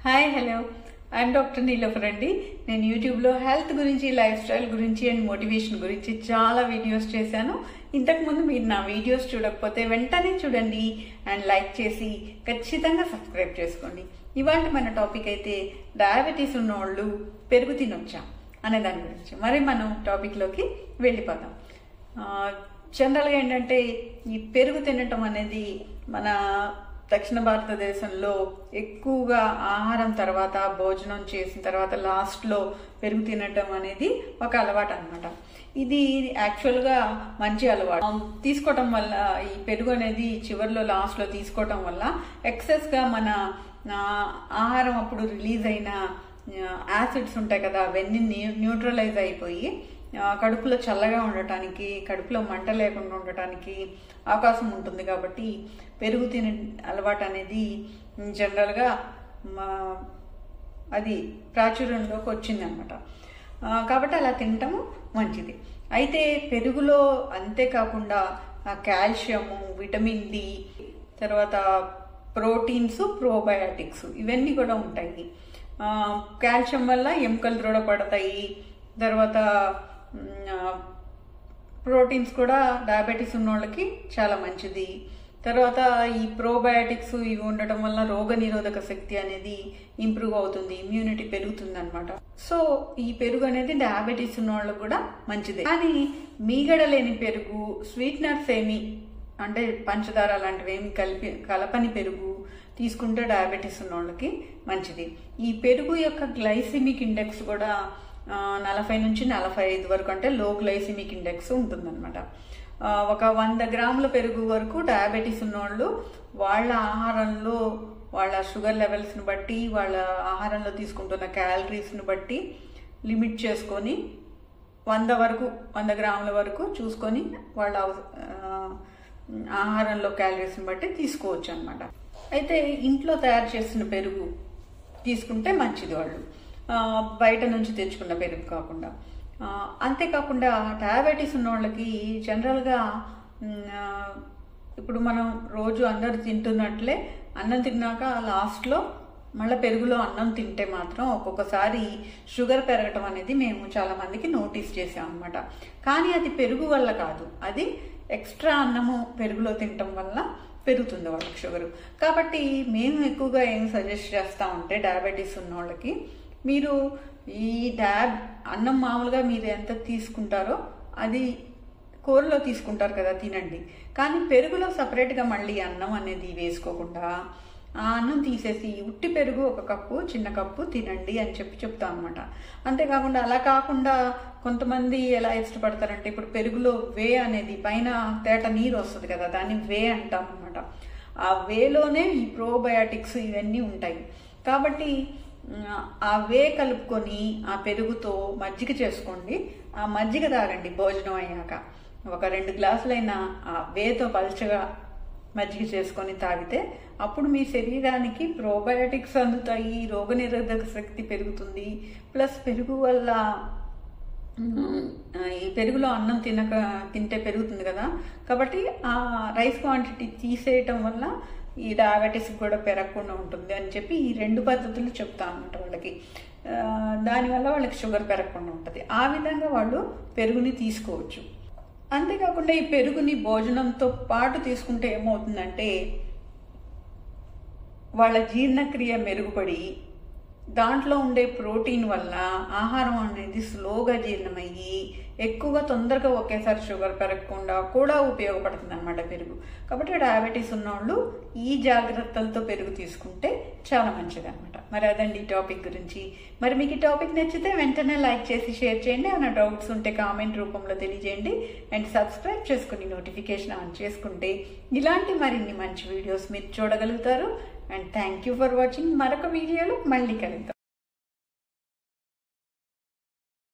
Hi hello I'm doctor Niloufer అండి. నేను యూట్యూబ్లో హెల్త్ గురించి, లైఫ్ స్టైల్ గురించి అండ్ మోటివేషన్ గురించి చాలా వీడియోస్ చేశాను. ఇంతకుముందు మీరు నా వీడియోస్ చూడకపోతే వెంటనే చూడండి అండ్ లైక్ చేసి ఖచ్చితంగా సబ్స్క్రైబ్ చేసుకోండి. ఇవాళ మన టాపిక్ అయితే డయాబెటీస్ ఉన్నవాళ్ళు పెరుగు తినొచ్చా అనే దాని గురించి. మరి మనం టాపిక్లోకి వెళ్ళిపోతాం. జనరల్గా ఏంటంటే ఈ పెరుగు తినటం అనేది మన దక్షిణ భారతదేశంలో ఎక్కువగా ఆహారం తర్వాత, భోజనం చేసిన తర్వాత లాస్ట్లో పెరుగు తినటం అనేది ఒక అలవాటు అనమాట. ఇది యాక్చువల్గా మంచి అలవాటు. తీసుకోవటం వల్ల ఈ పెరుగు అనేది చివరిలో లాస్ట్లో తీసుకోవటం వల్ల ఎక్సెస్గా మన ఆహారం అప్పుడు రిలీజ్ అయిన యాసిడ్స్ ఉంటాయి కదా, అవన్నీ న్యూట్రలైజ్ అయిపోయి కడుపులో చల్లగా ఉండటానికి, కడుపులో మంట లేకుండా ఉండటానికి అవకాశం ఉంటుంది. కాబట్టి పెరుగు తినే అలవాటు అనేది జనరల్గా అది ప్రాచుర్యంలోకి వచ్చింది అనమాట. కాబట్టి అలా తినటము మంచిది. అయితే పెరుగులో అంతేకాకుండా కాల్షియము, విటమిన్ డి, తర్వాత ప్రోటీన్స్, ప్రోబయాటిక్స్ ఇవన్నీ కూడా ఉంటాయి. కాల్షియం వల్ల ఎముకలు దృఢపడతాయి. తర్వాత ప్రోటీన్స్ కూడా డయాబెటీస్ ఉన్న వాళ్ళకి చాలా మంచిది. తర్వాత ఈ ప్రోబయాటిక్స్ ఇవి ఉండటం వల్ల రోగ నిరోధక శక్తి అనేది ఇంప్రూవ్ అవుతుంది, ఇమ్యూనిటీ పెరుగుతుంది అనమాట. సో ఈ పెరుగు అనేది డయాబెటీస్ ఉన్న వాళ్ళకి కూడా మంచిదే. కానీ మీగడ లేని పెరుగు, స్వీట్నర్స్ ఏమి అంటే పంచదార లాంటివి ఏమి కలపని పెరుగు తీసుకుంటే డయాబెటీస్ ఉన్న వాళ్ళకి మంచిది. ఈ పెరుగు యొక్క గ్లైసిమిక్ ఇండెక్స్ కూడా 40 నుంచి 45 వరకు, అంటే లో గ్లైసిమిక్ ఇండెక్స్ ఉంటుందన్నమాట. ఒక 100 గ్రాముల పెరుగు వరకు డయాబెటీస్ ఉన్నవాళ్ళు వాళ్ళ ఆహారంలో, వాళ్ళ షుగర్ లెవెల్స్ని బట్టి, వాళ్ళ ఆహారంలో తీసుకుంటున్న క్యాలరీస్ని బట్టి లిమిట్ చేసుకొని 100 గ్రాముల వరకు చూసుకొని వాళ్ళ ఆహారంలో క్యాలరీస్ని బట్టి తీసుకోవచ్చు అనమాట. అయితే ఇంట్లో తయారు చేసిన పెరుగు తీసుకుంటే మంచిది వాళ్ళు, బయట నుంచి తెచ్చుకున్న పెరుగు కాకుండా. అంతేకాకుండా డయాబెటీస్ ఉన్న వాళ్ళకి జనరల్గా ఇప్పుడు మనం రోజు అందరు తింటున్నట్లే అన్నం తిన్నాక లాస్ట్లో మళ్ళీ పెరుగులో అన్నం తింటే మాత్రం ఒక్కొక్కసారి షుగర్ పెరగటం అనేది మేము చాలా మందికి నోటీస్ చేసాం అనమాట. కానీ అది పెరుగు వల్ల కాదు, అది ఎక్స్ట్రా అన్నము పెరుగులో తినటం వల్ల పెరుగుతుంది వాళ్ళకి షుగరు. కాబట్టి మేము ఎక్కువగా ఏం సజెస్ట్ చేస్తామంటే డయాబెటీస్ ఉన్న వాళ్ళకి, మీరు ఈ అన్నం మామూలుగా మీరు ఎంత తీసుకుంటారో అది కూరలో తీసుకుంటారు కదా, తినండి. కానీ పెరుగులో సపరేట్గా మళ్ళీ అన్నం అనేది వేసుకోకుండా ఆ అన్నం తీసేసి ఉట్టి పెరుగు 1 కప్పు, చిన్న కప్పు తినండి అని చెప్తాం అనమాట. అంతేకాకుండా అలా కాకుండా కొంతమంది ఎలా ఇష్టపడతారంటే, ఇప్పుడు పెరుగులో వే అనేది పైన తేట నీరు వస్తుంది కదా, దాన్ని వే అంటాం అనమాట. ఆ వేలోనే ఈ ప్రోబయాటిక్స్ ఇవన్నీ ఉంటాయి. కాబట్టి ఆ వే కలుపుకొని ఆ పెరుగుతో మజ్జిగ చేసుకోండి. ఆ మజ్జిగ తాగండి భోజనం అయ్యాక. ఒక 2 గ్లాసులైనా ఆ వేతో పలుచగా మజ్జిగ చేసుకొని తాగితే అప్పుడు మీ శరీరానికి ప్రోబయాటిక్స్ అందుతాయి, రోగనిరోధక శక్తి పెరుగుతుంది. ప్లస్ పెరుగు వల్ల ఈ పెరుగులో అన్నం తింటే పెరుగుతుంది కదా, కాబట్టి ఆ రైస్ క్వాంటిటీ తీసేయటం వల్ల ఈ డయాబెటీస్ కూడా పెరగకుండా ఉంటుంది అని చెప్పి ఈ 2 పద్ధతులు చెప్తా అన్నమాట వాళ్ళకి. దానివల్ల వాళ్ళకి షుగర్ పెరగకుండా ఉంటుంది. ఆ విధంగా వాళ్ళు పెరుగుని తీసుకోవచ్చు. అంతేకాకుండా ఈ పెరుగుని భోజనంతో పాటు తీసుకుంటే ఏమవుతుందంటే వాళ్ళ జీర్ణక్రియ మెరుగుపడి దాంట్లో ఉండే ప్రోటీన్ వల్ల ఆహారం అనేది స్లోగా జీర్ణమయ్యి ఎక్కువగా తొందరగా ఒకేసారి షుగర్ పెరగకుండా కూడా ఉపయోగపడుతుంది అనమాట పెరుగు. కాబట్టి డయాబెటీస్ ఉన్నవాళ్ళు ఈ జాగ్రత్తలతో పెరుగు తీసుకుంటే చాలా మంచిది అనమాట. మరి అదండి ఈ టాపిక్ గురించి. మరి మీకు ఈ టాపిక్ నచ్చితే వెంటనే లైక్ చేసి షేర్ చేయండి. ఏమైనా డౌట్స్ ఉంటే కామెంట్ రూపంలో తెలియజేయండి. అండ్ సబ్స్క్రైబ్ చేసుకుని నోటిఫికేషన్ ఆన్ చేసుకుంటే ఇలాంటి మరిన్ని మంచి వీడియోస్ మీరు చూడగలుగుతారు. And thank you for watching. మరొక వీడియోలో మళ్ళీ కలుద్దాం.